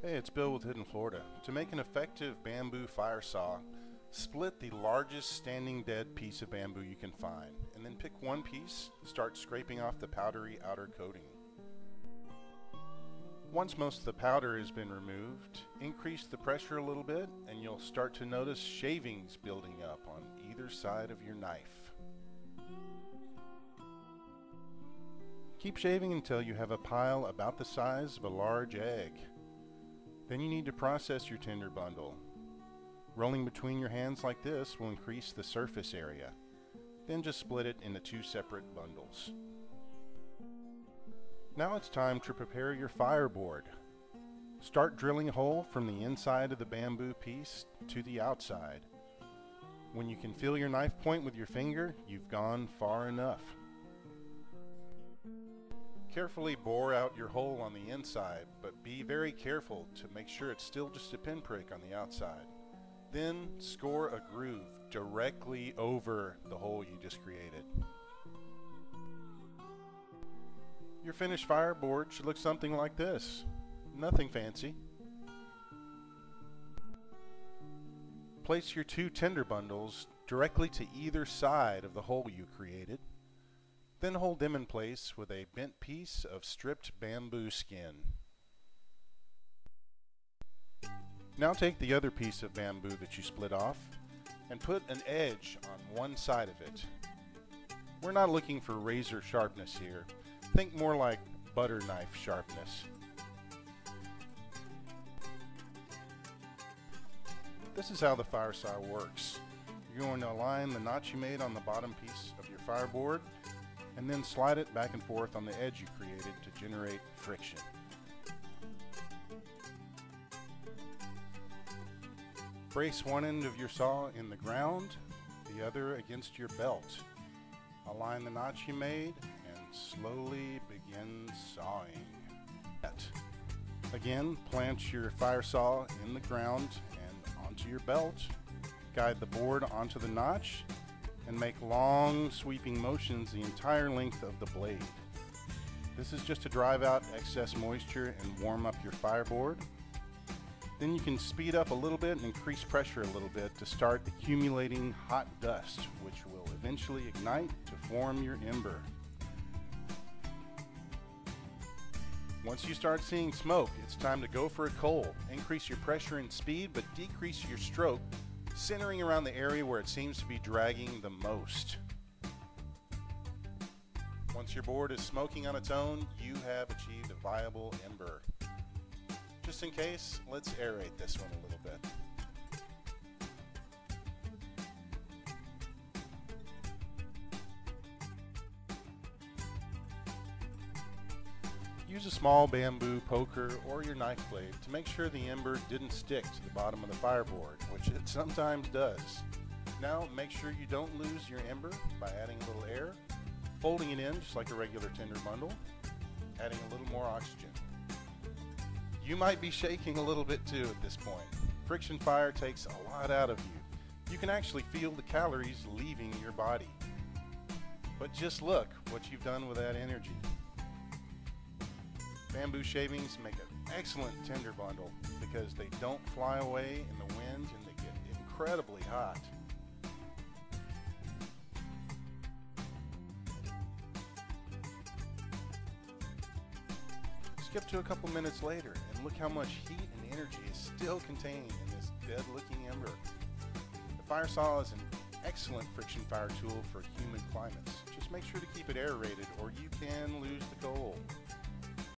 Hey, it's Bill with Hidden Florida. To make an effective bamboo fire saw, split the largest standing dead piece of bamboo you can find, and then pick one piece, start scraping off the powdery outer coating. Once most of the powder has been removed, increase the pressure a little bit and you'll start to notice shavings building up on either side of your knife. Keep shaving until you have a pile about the size of a large egg. Then you need to process your tinder bundle. Rolling between your hands like this will increase the surface area. Then just split it into two separate bundles. Now it's time to prepare your fireboard. Start drilling a hole from the inside of the bamboo piece to the outside. When you can feel your knife point with your finger, you've gone far enough. Carefully bore out your hole on the inside, but be very careful to make sure it's still just a pinprick on the outside. Then score a groove directly over the hole you just created. Your finished fireboard should look something like this. Nothing fancy. Place your two tinder bundles directly to either side of the hole you created. Then hold them in place with a bent piece of stripped bamboo skin. Now take the other piece of bamboo that you split off and put an edge on one side of it. We're not looking for razor sharpness here. Think more like butter knife sharpness. This is how the fire saw works. You're going to align the notch you made on the bottom piece of your fireboard and then slide it back and forth on the edge you created to generate friction. Brace one end of your saw in the ground, the other against your belt. Align the notch you made and slowly begin sawing. Again, plant your fire saw in the ground and onto your belt. Guide the board onto the notch and make long sweeping motions the entire length of the blade. This is just to drive out excess moisture and warm up your fireboard. Then you can speed up a little bit and increase pressure a little bit to start accumulating hot dust, which will eventually ignite to form your ember. Once you start seeing smoke, it's time to go for a coal. Increase your pressure and speed, but decrease your stroke, centering around the area where it seems to be dragging the most. Once your board is smoking on its own, you have achieved a viable ember. Just in case, let's aerate this one a little bit. Use a small bamboo poker or your knife blade to make sure the ember didn't stick to the bottom of the fireboard, which it sometimes does. Now make sure you don't lose your ember by adding a little air, folding it in just like a regular tinder bundle, adding a little more oxygen. You might be shaking a little bit too at this point. Friction fire takes a lot out of you. You can actually feel the calories leaving your body. But just look what you've done with that energy. Bamboo shavings make an excellent tinder bundle because they don't fly away in the wind and they get incredibly hot. Skip to a couple minutes later and look how much heat and energy is still contained in this dead-looking ember. The fire saw is an excellent friction fire tool for humid climates. Just make sure to keep it aerated or you can lose the coal.